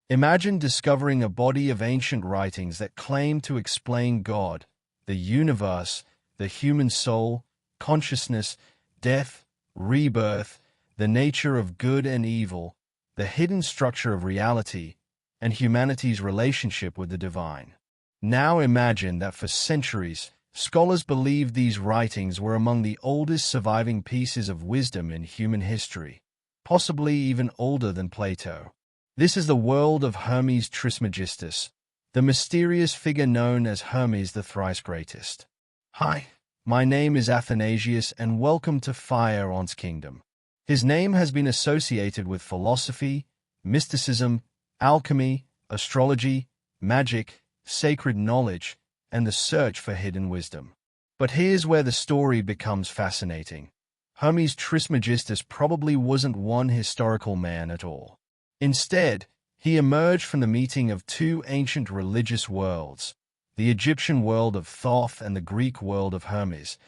Imagine discovering a body of ancient writings that claim to explain God, the universe, the human soul, consciousness, death, rebirth, the nature of good and evil, the hidden structure of reality, and humanity's relationship with the divine. Now imagine that for centuries, scholars believed these writings were among the oldest surviving pieces of wisdom in human history, possibly even older than Plato. This is the world of Hermes Trismegistus, the mysterious figure known as Hermes the Thrice Greatest. Hi, my name is Athanasius and welcome to Fire On's Kingdom. His name has been associated with philosophy, mysticism, alchemy, astrology, magic, sacred knowledge, and the search for hidden wisdom. But here's where the story becomes fascinating. Hermes Trismegistus probably wasn't one historical man at all. Instead, he emerged from the meeting of two ancient religious worlds, the Egyptian world of Thoth and the Greek world of Hermes,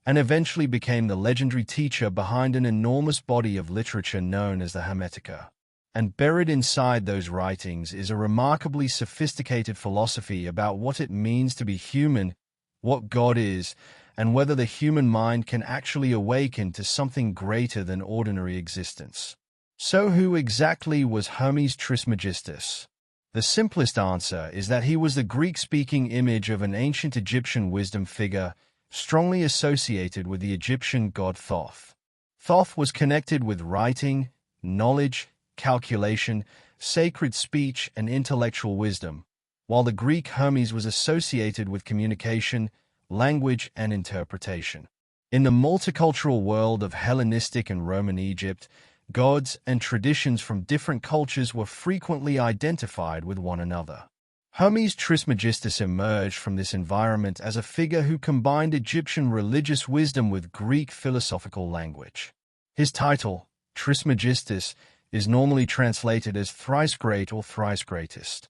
and eventually became the legendary teacher behind an enormous body of literature known as the Hermetica. And buried inside those writings is a remarkably sophisticated philosophy about what it means to be human, what God is, and whether the human mind can actually awaken to something greater than ordinary existence. So who exactly was Hermes Trismegistus? The simplest answer is that he was the Greek-speaking image of an ancient Egyptian wisdom figure, strongly associated with the Egyptian god Thoth. Thoth was connected with writing, knowledge, calculation, sacred speech, and intellectual wisdom, while the Greek Hermes was associated with communication, language, and interpretation. In the multicultural world of Hellenistic and Roman Egypt, gods and traditions from different cultures were frequently identified with one another. Hermes Trismegistus emerged from this environment as a figure who combined Egyptian religious wisdom with Greek philosophical language. His title, Trismegistus, is normally translated as thrice great or thrice greatest.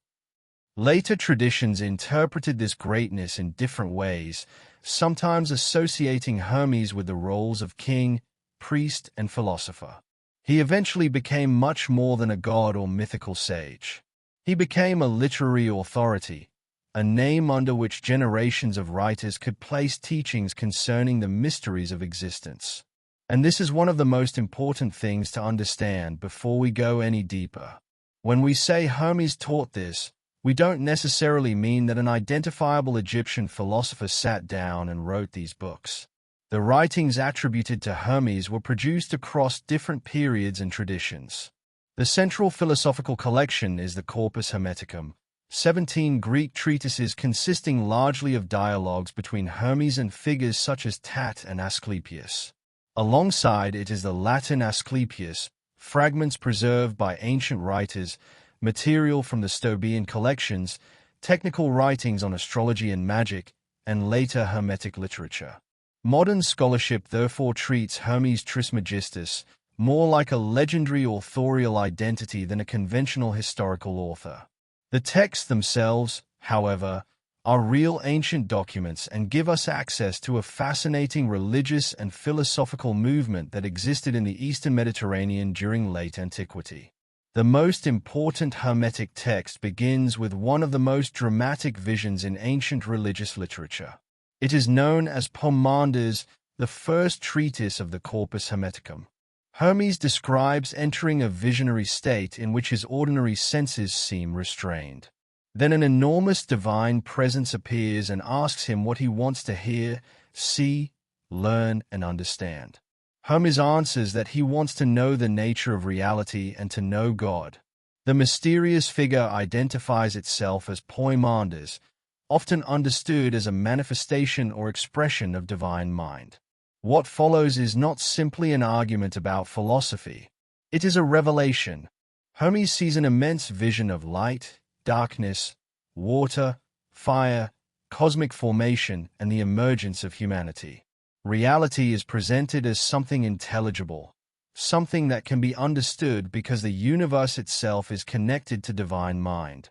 Later traditions interpreted this greatness in different ways, sometimes associating Hermes with the roles of king, priest, and philosopher. He eventually became much more than a god or mythical sage. He became a literary authority, a name under which generations of writers could place teachings concerning the mysteries of existence. And this is one of the most important things to understand before we go any deeper. When we say Hermes taught this, we don't necessarily mean that an identifiable Egyptian philosopher sat down and wrote these books. The writings attributed to Hermes were produced across different periods and traditions. The central philosophical collection is the Corpus Hermeticum, 17 Greek treatises consisting largely of dialogues between Hermes and figures such as Tat and Asclepius. Alongside it is the Latin Asclepius, fragments preserved by ancient writers, material from the Stoibean collections, technical writings on astrology and magic, and later Hermetic literature. Modern scholarship therefore treats Hermes Trismegistus more like a legendary authorial identity than a conventional historical author. The texts themselves, however, are real ancient documents and give us access to a fascinating religious and philosophical movement that existed in the Eastern Mediterranean during late antiquity. The most important Hermetic text begins with one of the most dramatic visions in ancient religious literature. It is known as Poemander's, the first treatise of the Corpus Hermeticum. Hermes describes entering a visionary state in which his ordinary senses seem restrained. Then an enormous divine presence appears and asks him what he wants to hear, see, learn, and understand. Hermes answers that he wants to know the nature of reality and to know God. The mysterious figure identifies itself as Poemander's, often understood as a manifestation or expression of divine mind. What follows is not simply an argument about philosophy. It is a revelation. Hermes sees an immense vision of light, darkness, water, fire, cosmic formation, and the emergence of humanity. Reality is presented as something intelligible, something that can be understood because the universe itself is connected to divine mind.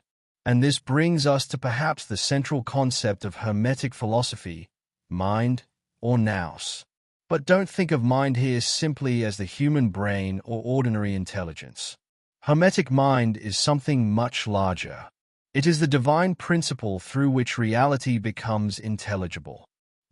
And this brings us to perhaps the central concept of Hermetic philosophy, mind, or nous. But don't think of mind here simply as the human brain or ordinary intelligence. Hermetic mind is something much larger. It is the divine principle through which reality becomes intelligible.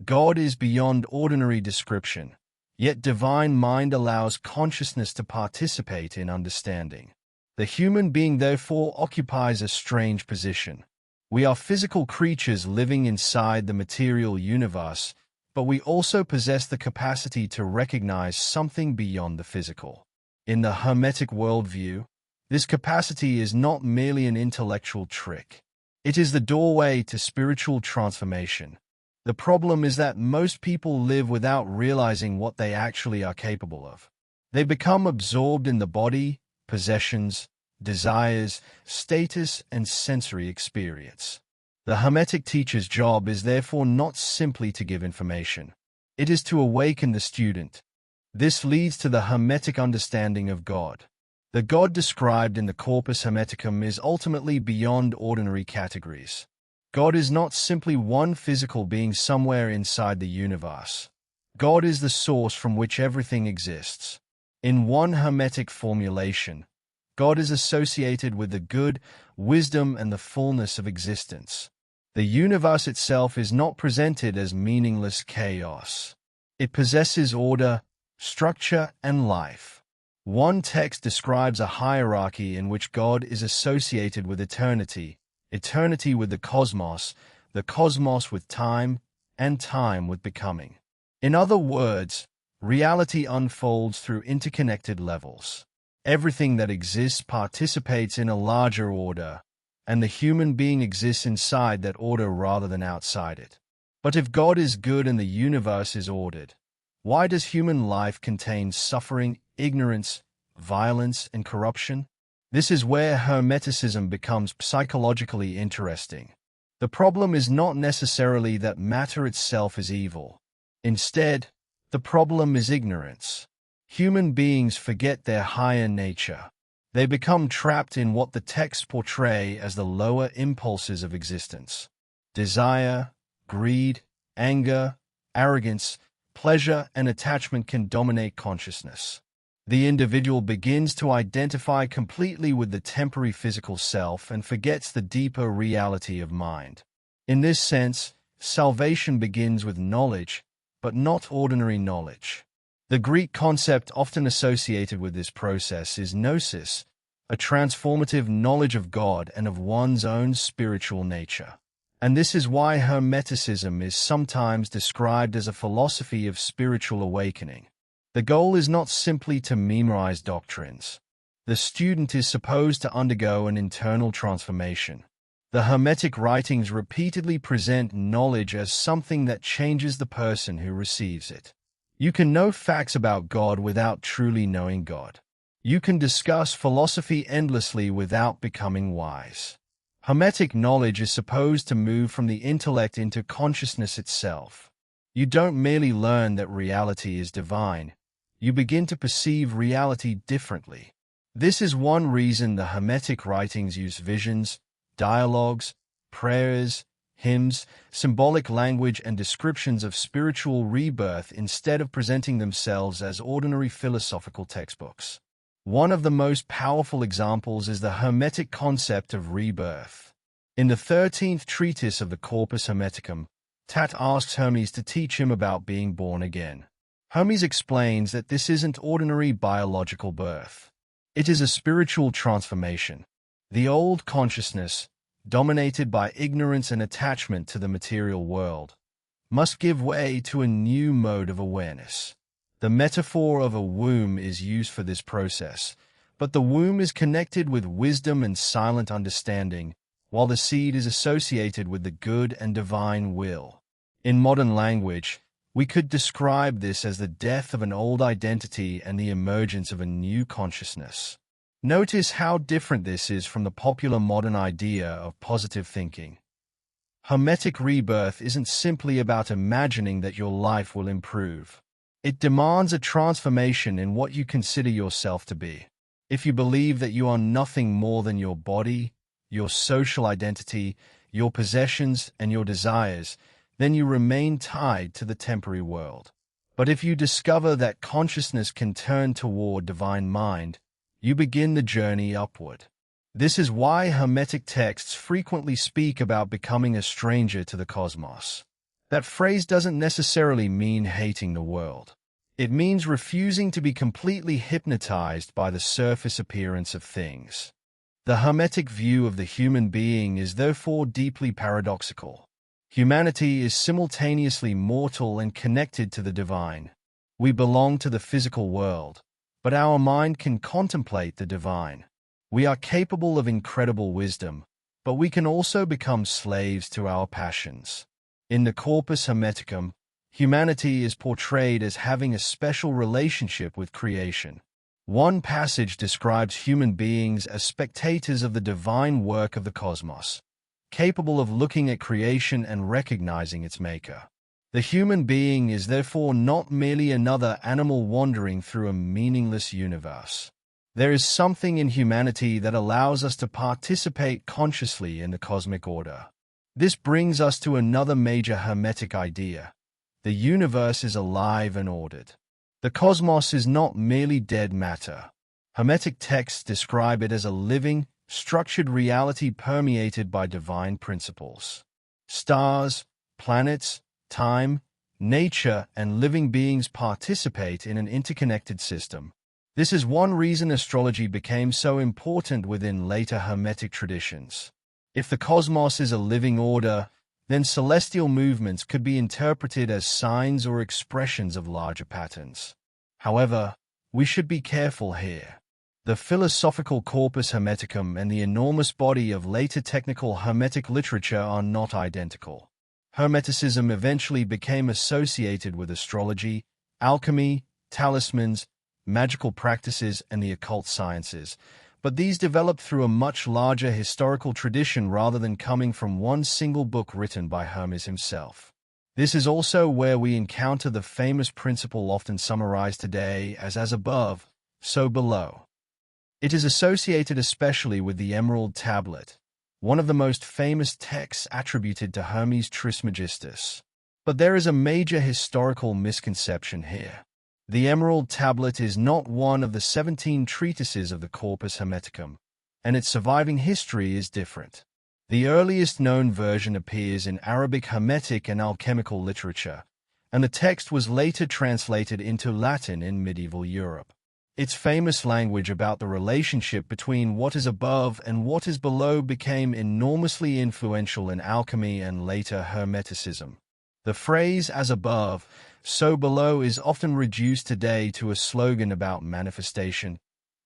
God is beyond ordinary description, yet divine mind allows consciousness to participate in understanding. The human being therefore occupies a strange position. We are physical creatures living inside the material universe, but we also possess the capacity to recognize something beyond the physical. In the Hermetic worldview, this capacity is not merely an intellectual trick. It is the doorway to spiritual transformation. The problem is that most people live without realizing what they actually are capable of. They become absorbed in the body, possessions, desires, status, and sensory experience. The Hermetic teacher's job is therefore not simply to give information. It is to awaken the student. This leads to the Hermetic understanding of God. The God described in the Corpus Hermeticum is ultimately beyond ordinary categories. God is not simply one physical being somewhere inside the universe. God is the source from which everything exists. In one Hermetic formulation, God is associated with the good, wisdom, and the fullness of existence. The universe itself is not presented as meaningless chaos. It possesses order, structure, and life. One text describes a hierarchy in which God is associated with eternity, eternity with the cosmos with time, and time with becoming. In other words, reality unfolds through interconnected levels. Everything that exists participates in a larger order, and the human being exists inside that order rather than outside it. But if God is good and the universe is ordered, why does human life contain suffering, ignorance, violence, and corruption? This is where hermeticism becomes psychologically interesting. The problem is not necessarily that matter itself is evil. Instead, the problem is ignorance. Human beings forget their higher nature. They become trapped in what the texts portray as the lower impulses of existence. Desire, greed, anger, arrogance, pleasure, and attachment can dominate consciousness. The individual begins to identify completely with the temporary physical self and forgets the deeper reality of mind. In this sense, salvation begins with knowledge, but not ordinary knowledge. The Greek concept often associated with this process is gnosis, a transformative knowledge of God and of one's own spiritual nature. And this is why hermeticism is sometimes described as a philosophy of spiritual awakening. The goal is not simply to memorize doctrines. The student is supposed to undergo an internal transformation. The Hermetic writings repeatedly present knowledge as something that changes the person who receives it. You can know facts about God without truly knowing God. You can discuss philosophy endlessly without becoming wise. Hermetic knowledge is supposed to move from the intellect into consciousness itself. You don't merely learn that reality is divine. You begin to perceive reality differently. This is one reason the Hermetic writings use visions, dialogues, prayers, hymns, symbolic language, and descriptions of spiritual rebirth instead of presenting themselves as ordinary philosophical textbooks. One of the most powerful examples is the Hermetic concept of rebirth. In the 13th treatise of the Corpus Hermeticum, Tat asks Hermes to teach him about being born again. Hermes explains that this isn't ordinary biological birth. It is a spiritual transformation. The old consciousness, dominated by ignorance and attachment to the material world, must give way to a new mode of awareness. The metaphor of a womb is used for this process, but the womb is connected with wisdom and silent understanding, while the seed is associated with the good and divine will. In modern language, we could describe this as the death of an old identity and the emergence of a new consciousness. Notice how different this is from the popular modern idea of positive thinking. Hermetic rebirth isn't simply about imagining that your life will improve. It demands a transformation in what you consider yourself to be. If you believe that you are nothing more than your body, your social identity, your possessions, and your desires, then you remain tied to the temporary world. But if you discover that consciousness can turn toward divine mind, you begin the journey upward. This is why hermetic texts frequently speak about becoming a stranger to the cosmos. That phrase doesn't necessarily mean hating the world. It means refusing to be completely hypnotized by the surface appearance of things. The hermetic view of the human being is therefore deeply paradoxical. Humanity is simultaneously mortal and connected to the divine. We belong to the physical world, but our mind can contemplate the divine. We are capable of incredible wisdom, but we can also become slaves to our passions. In the Corpus Hermeticum, humanity is portrayed as having a special relationship with creation. One passage describes human beings as spectators of the divine work of the cosmos, capable of looking at creation and recognizing its maker. The human being is therefore not merely another animal wandering through a meaningless universe. There is something in humanity that allows us to participate consciously in the cosmic order. This brings us to another major hermetic idea. The universe is alive and ordered. The cosmos is not merely dead matter. Hermetic texts describe it as a living, structured reality permeated by divine principles. Stars, planets, time, nature, and living beings participate in an interconnected system. This is one reason astrology became so important within later Hermetic traditions. If the cosmos is a living order, then celestial movements could be interpreted as signs or expressions of larger patterns. However, we should be careful here. The philosophical corpus hermeticum and the enormous body of later technical hermetic literature are not identical. Hermeticism eventually became associated with astrology, alchemy, talismans, magical practices, and the occult sciences, but these developed through a much larger historical tradition rather than coming from one single book written by Hermes himself. This is also where we encounter the famous principle often summarized today as above, so below. It is associated especially with the Emerald Tablet, one of the most famous texts attributed to Hermes Trismegistus. But there is a major historical misconception here. The Emerald Tablet is not one of the 17 treatises of the Corpus Hermeticum, and its surviving history is different. The earliest known version appears in Arabic hermetic and alchemical literature, and the text was later translated into Latin in medieval Europe. Its famous language about the relationship between what is above and what is below became enormously influential in alchemy and later hermeticism. The phrase "as above, so below" is often reduced today to a slogan about manifestation,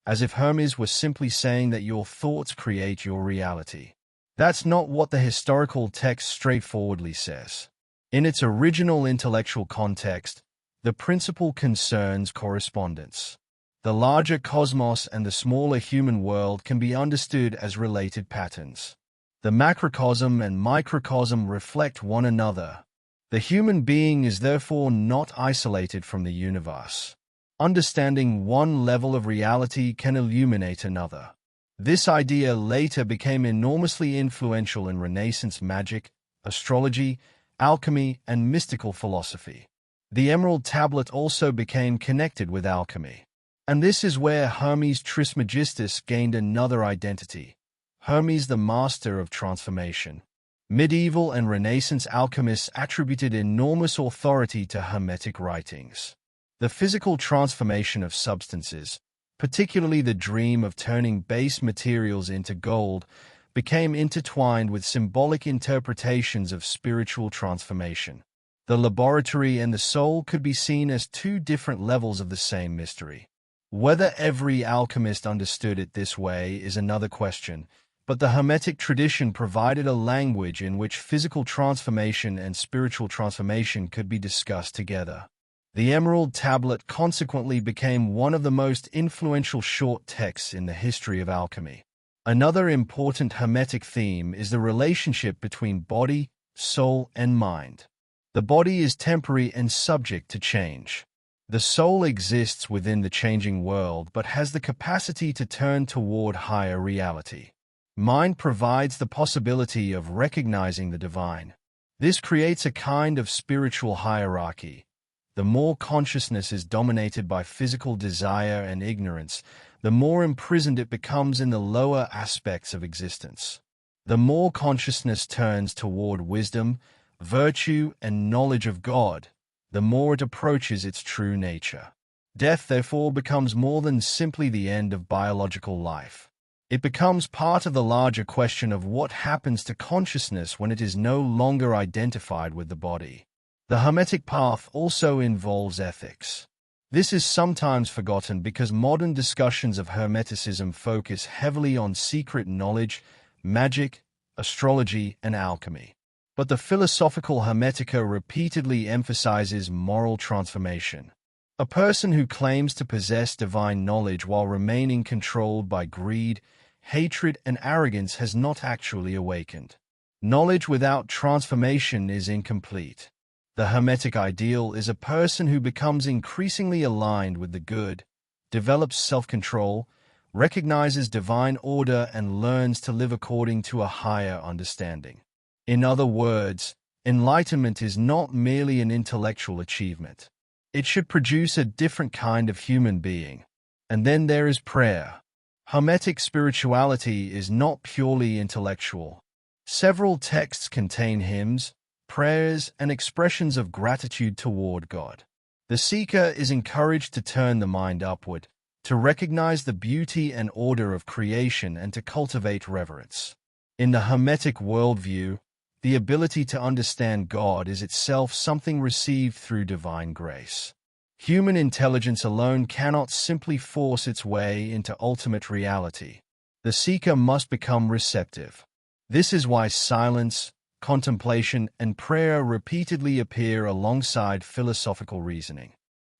as if Hermes was simply saying that your thoughts create your reality. That's not what the historical text straightforwardly says. In its original intellectual context, the principle concerns correspondence. The larger cosmos and the smaller human world can be understood as related patterns. The macrocosm and microcosm reflect one another. The human being is therefore not isolated from the universe. Understanding one level of reality can illuminate another. This idea later became enormously influential in Renaissance magic, astrology, alchemy, and mystical philosophy. The Emerald Tablet also became connected with alchemy. And this is where Hermes Trismegistus gained another identity. Hermes, the master of transformation. Medieval and Renaissance alchemists attributed enormous authority to Hermetic writings. The physical transformation of substances, particularly the dream of turning base materials into gold, became intertwined with symbolic interpretations of spiritual transformation. The laboratory and the soul could be seen as two different levels of the same mystery. Whether every alchemist understood it this way is another question, but the Hermetic tradition provided a language in which physical transformation and spiritual transformation could be discussed together. The Emerald Tablet consequently became one of the most influential short texts in the history of alchemy. Another important Hermetic theme is the relationship between body, soul, and mind. The body is temporary and subject to change. The soul exists within the changing world but has the capacity to turn toward higher reality. Mind provides the possibility of recognizing the divine. This creates a kind of spiritual hierarchy. The more consciousness is dominated by physical desire and ignorance, the more imprisoned it becomes in the lower aspects of existence. The more consciousness turns toward wisdom, virtue, and knowledge of God, the more it approaches its true nature. Death, therefore, becomes more than simply the end of biological life. It becomes part of the larger question of what happens to consciousness when it is no longer identified with the body. The hermetic path also involves ethics. This is sometimes forgotten because modern discussions of hermeticism focus heavily on secret knowledge, magic, astrology, and alchemy. But the philosophical hermetica repeatedly emphasizes moral transformation. A person who claims to possess divine knowledge while remaining controlled by greed, hatred, and arrogance has not actually awakened. Knowledge without transformation is incomplete. The hermetic ideal is a person who becomes increasingly aligned with the good, develops self-control, recognizes divine order, and learns to live according to a higher understanding. In other words, enlightenment is not merely an intellectual achievement. It should produce a different kind of human being. And then there is prayer. Hermetic spirituality is not purely intellectual. Several texts contain hymns, prayers, and expressions of gratitude toward God. The seeker is encouraged to turn the mind upward, to recognize the beauty and order of creation, and to cultivate reverence. In the Hermetic worldview, the ability to understand God is itself something received through divine grace. Human intelligence alone cannot simply force its way into ultimate reality. The seeker must become receptive. This is why silence, contemplation, and prayer repeatedly appear alongside philosophical reasoning.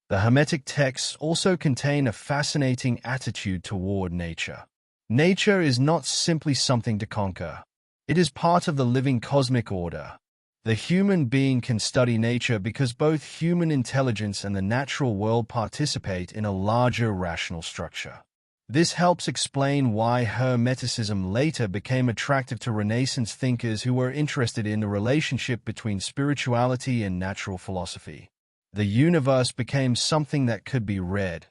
The Hermetic texts also contain a fascinating attitude toward nature. Nature is not simply something to conquer. It is part of the living cosmic order. The human being can study nature because both human intelligence and the natural world participate in a larger rational structure. This helps explain why hermeticism later became attractive to Renaissance thinkers who were interested in the relationship between spirituality and natural philosophy. The universe became something that could be read,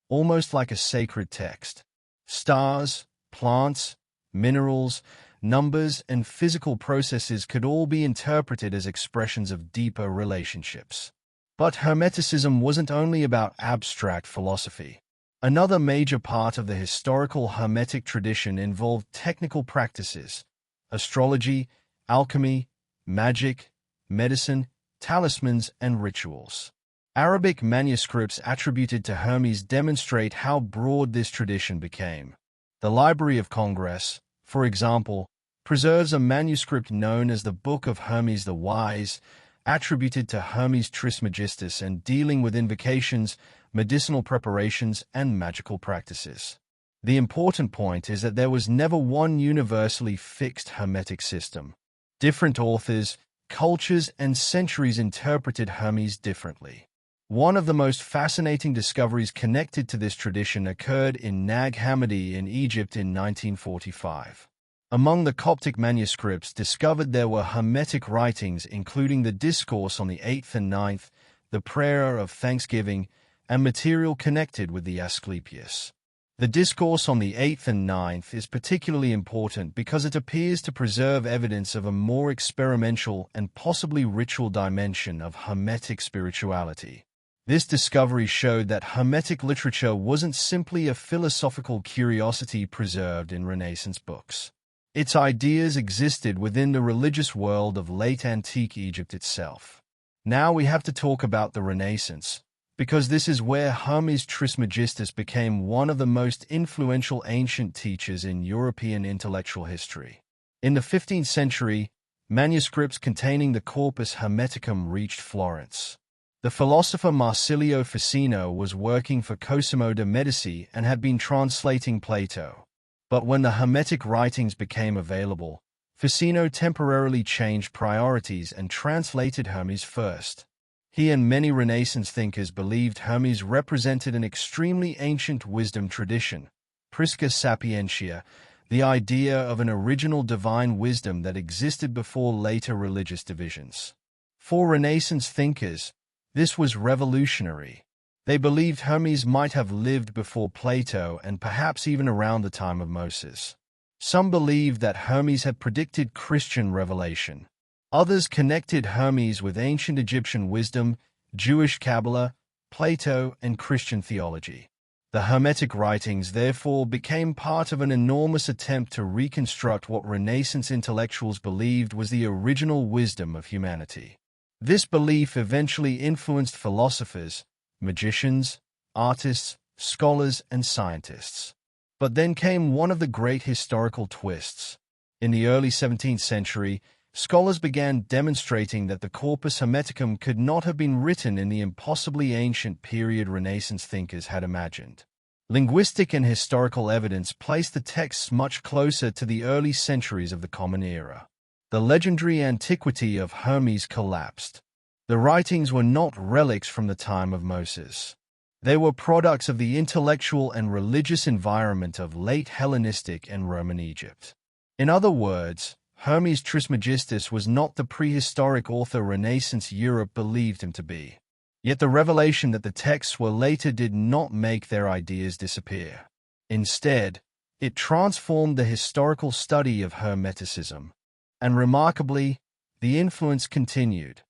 almost like a sacred text. Stars, plants, minerals, numbers, and physical processes could all be interpreted as expressions of deeper relationships. But Hermeticism wasn't only about abstract philosophy. Another major part of the historical Hermetic tradition involved technical practices: astrology, alchemy, magic, medicine, talismans, and rituals. Arabic manuscripts attributed to Hermes demonstrate how broad this tradition became. The Library of Congress, for example, preserves a manuscript known as the Book of Hermes the Wise, attributed to Hermes Trismegistus and dealing with invocations, medicinal preparations, and magical practices. The important point is that there was never one universally fixed Hermetic system. Different authors, cultures, and centuries interpreted Hermes differently. One of the most fascinating discoveries connected to this tradition occurred in Nag Hammadi in Egypt in 1945. Among the Coptic manuscripts discovered there were Hermetic writings including the Discourse on the 8th and 9th, the Prayer of Thanksgiving, and material connected with the Asclepius. The Discourse on the 8th and 9th is particularly important because it appears to preserve evidence of a more experimental and possibly ritual dimension of Hermetic spirituality. This discovery showed that Hermetic literature wasn't simply a philosophical curiosity preserved in Renaissance books. Its ideas existed within the religious world of late antique Egypt itself. Now we have to talk about the Renaissance, because this is where Hermes Trismegistus became one of the most influential ancient teachers in European intellectual history. In the 15th century, manuscripts containing the Corpus Hermeticum reached Florence. The philosopher Marsilio Ficino was working for Cosimo de' Medici and had been translating Plato. But when the Hermetic writings became available, Ficino temporarily changed priorities and translated Hermes first. He and many Renaissance thinkers believed Hermes represented an extremely ancient wisdom tradition, Prisca Sapientia, the idea of an original divine wisdom that existed before later religious divisions. For Renaissance thinkers, this was revolutionary. They believed Hermes might have lived before Plato and perhaps even around the time of Moses. Some believed that Hermes had predicted Christian revelation. Others connected Hermes with ancient Egyptian wisdom, Jewish Kabbalah, Plato, and Christian theology. The Hermetic writings therefore became part of an enormous attempt to reconstruct what Renaissance intellectuals believed was the original wisdom of humanity. This belief eventually influenced philosophers, magicians, artists, scholars, and scientists. But then came one of the great historical twists. In the early 17th century, scholars began demonstrating that the Corpus Hermeticum could not have been written in the impossibly ancient period Renaissance thinkers had imagined. Linguistic and historical evidence placed the texts much closer to the early centuries of the Common Era. The legendary antiquity of Hermes collapsed. The writings were not relics from the time of Moses. They were products of the intellectual and religious environment of late Hellenistic and Roman Egypt. In other words, Hermes Trismegistus was not the prehistoric author Renaissance Europe believed him to be. Yet the revelation that the texts were later did not make their ideas disappear. Instead, it transformed the historical study of hermeticism. And remarkably, the influence continued.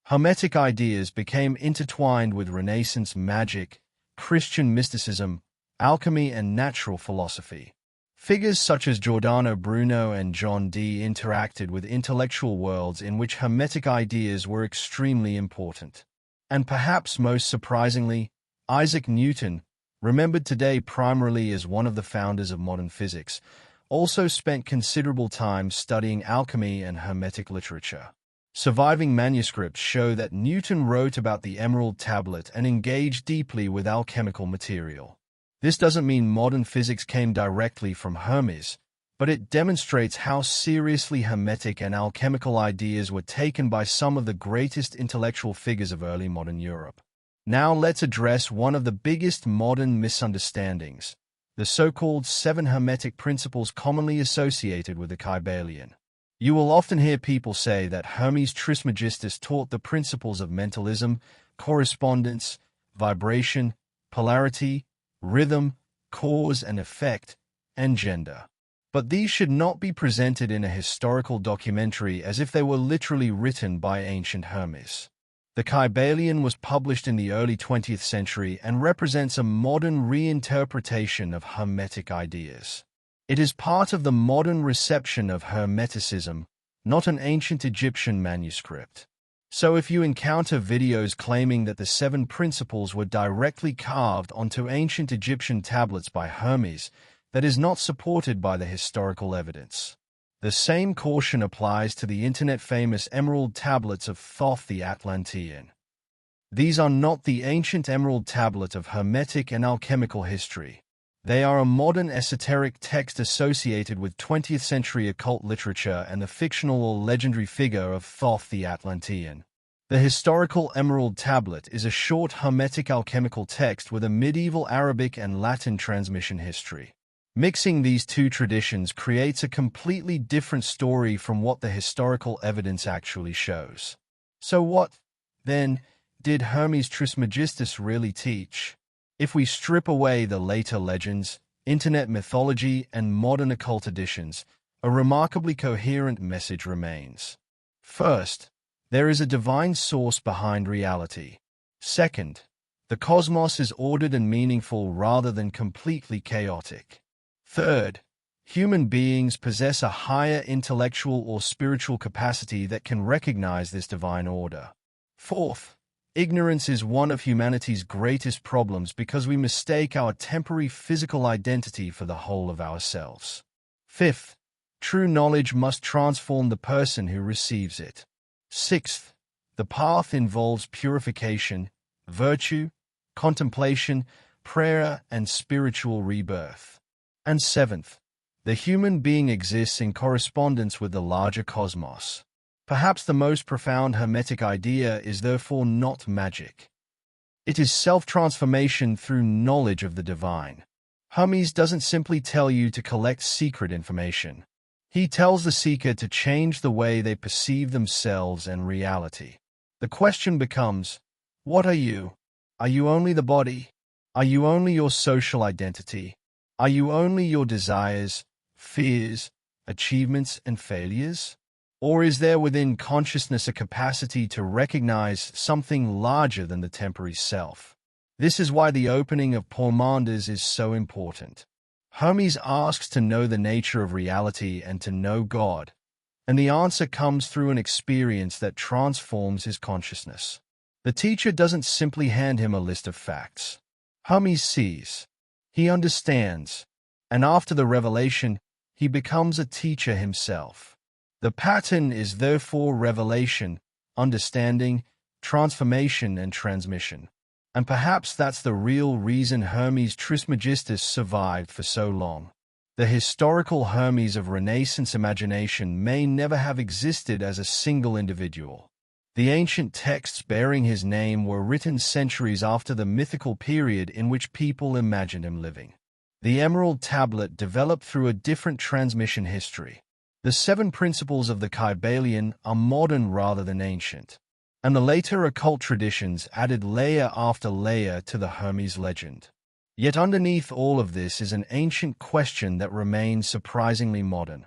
Hermetic ideas became intertwined with Renaissance magic, Christian mysticism, alchemy, and natural philosophy. Figures such as Giordano Bruno and John Dee interacted with intellectual worlds in which Hermetic ideas were extremely important. And perhaps most surprisingly, Isaac Newton, remembered today primarily as one of the founders of modern physics, also spent considerable time studying alchemy and Hermetic literature. Surviving manuscripts show that Newton wrote about the emerald tablet and engaged deeply with alchemical material. This doesn't mean modern physics came directly from Hermes, but it demonstrates how seriously Hermetic and alchemical ideas were taken by some of the greatest intellectual figures of early modern Europe. Now let's address one of the biggest modern misunderstandings, the so-called 7 Hermetic principles commonly associated with the Kybalion. You will often hear people say that Hermes Trismegistus taught the principles of mentalism, correspondence, vibration, polarity, rhythm, cause and effect, and gender. But these should not be presented in a historical documentary as if they were literally written by ancient Hermes. The Kybalion was published in the early 20th century and represents a modern reinterpretation of Hermetic ideas. It is part of the modern reception of Hermeticism, not an ancient Egyptian manuscript. So if you encounter videos claiming that the 7 principles were directly carved onto ancient Egyptian tablets by Hermes, that is not supported by the historical evidence. The same caution applies to the internet-famous emerald tablets of Thoth the Atlantean. These are not the ancient emerald tablet of Hermetic and alchemical history. They are a modern esoteric text associated with 20th century occult literature and the fictional or legendary figure of Thoth the Atlantean. The historical emerald tablet is a short Hermetic alchemical text with a medieval Arabic and Latin transmission history. Mixing these two traditions creates a completely different story from what the historical evidence actually shows. So what, then, did Hermes Trismegistus really teach? If we strip away the later legends, internet mythology, and modern occult editions, a remarkably coherent message remains. First, there is a divine source behind reality. Second, the cosmos is ordered and meaningful rather than completely chaotic. Third, human beings possess a higher intellectual or spiritual capacity that can recognize this divine order. Fourth, ignorance is one of humanity's greatest problems because we mistake our temporary physical identity for the whole of ourselves. Fifth, true knowledge must transform the person who receives it. Sixth, the path involves purification, virtue, contemplation, prayer, and spiritual rebirth. And seventh, the human being exists in correspondence with the larger cosmos. Perhaps the most profound Hermetic idea is therefore not magic. It is self-transformation through knowledge of the divine. Hermes doesn't simply tell you to collect secret information. He tells the seeker to change the way they perceive themselves and reality. The question becomes, what are you? Are you only the body? Are you only your social identity? Are you only your desires, fears, achievements, and failures? Or is there within consciousness a capacity to recognize something larger than the temporary self? This is why the opening of Poimandres is so important. Hermes asks to know the nature of reality and to know God, and the answer comes through an experience that transforms his consciousness. The teacher doesn't simply hand him a list of facts. Hermes sees, he understands, and after the revelation, he becomes a teacher himself. The pattern is therefore revelation, understanding, transformation, and transmission. And perhaps that's the real reason Hermes Trismegistus survived for so long. The historical Hermes of Renaissance imagination may never have existed as a single individual. The ancient texts bearing his name were written centuries after the mythical period in which people imagined him living. The Emerald Tablet developed through a different transmission history. The 7 principles of the Kybalion are modern rather than ancient, and the later occult traditions added layer after layer to the Hermes legend. Yet underneath all of this is an ancient question that remains surprisingly modern.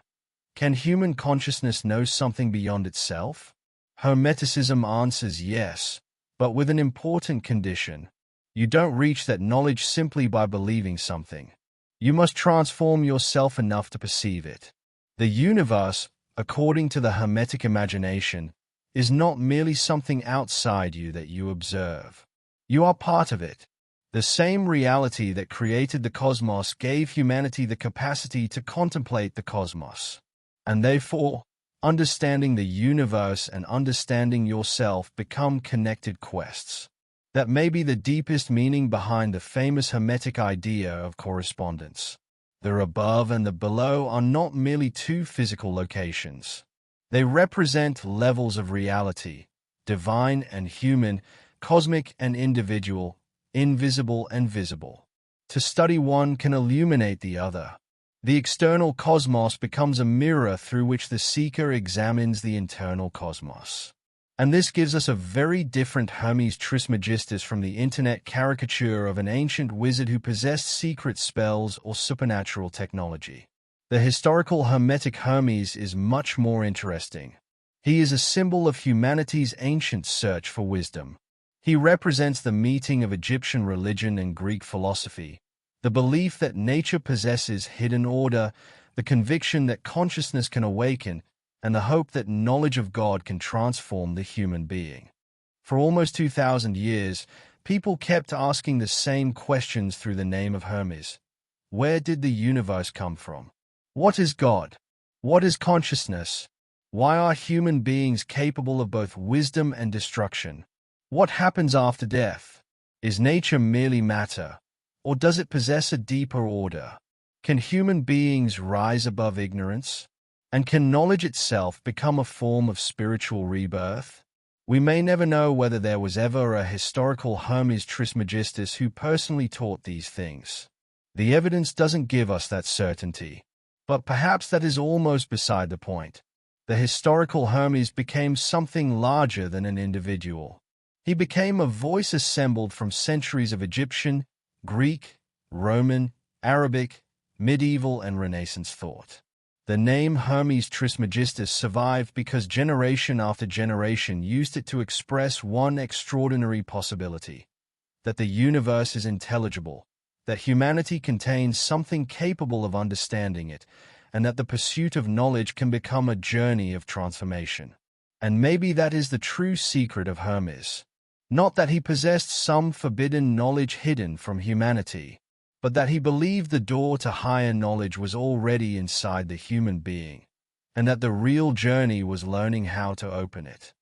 Can human consciousness know something beyond itself? Hermeticism answers yes, but with an important condition. You don't reach that knowledge simply by believing something. You must transform yourself enough to perceive it. The universe, according to the hermetic imagination, is not merely something outside you that you observe. You are part of it. The same reality that created the cosmos gave humanity the capacity to contemplate the cosmos. And therefore, understanding the universe and understanding yourself become connected quests. That may be the deepest meaning behind the famous hermetic idea of correspondence. The above and the below are not merely 2 physical locations. They represent levels of reality, divine and human, cosmic and individual, invisible and visible. To study one can illuminate the other. The external cosmos becomes a mirror through which the seeker examines the internal cosmos. And this gives us a very different Hermes Trismegistus from the internet caricature of an ancient wizard who possessed secret spells or supernatural technology. The historical hermetic Hermes is much more interesting. He is a symbol of humanity's ancient search for wisdom. He represents the meeting of Egyptian religion and Greek philosophy, the belief that nature possesses hidden order, the conviction that consciousness can awaken, and the hope that knowledge of God can transform the human being. For almost 2,000 years, people kept asking the same questions through the name of Hermes. Where did the universe come from? What is God? What is consciousness? Why are human beings capable of both wisdom and destruction? What happens after death? Is nature merely matter, or does it possess a deeper order? Can human beings rise above ignorance? And can knowledge itself become a form of spiritual rebirth? We may never know whether there was ever a historical Hermes Trismegistus who personally taught these things. The evidence doesn't give us that certainty, but perhaps that is almost beside the point. The historical Hermes became something larger than an individual. He became a voice assembled from centuries of Egyptian, Greek, Roman, Arabic, medieval, and Renaissance thought. The name Hermes Trismegistus survived because generation after generation used it to express one extraordinary possibility: that the universe is intelligible, that humanity contains something capable of understanding it, and that the pursuit of knowledge can become a journey of transformation. And maybe that is the true secret of Hermes. Not that he possessed some forbidden knowledge hidden from humanity, but that he believed the door to higher knowledge was already inside the human being, and that the real journey was learning how to open it.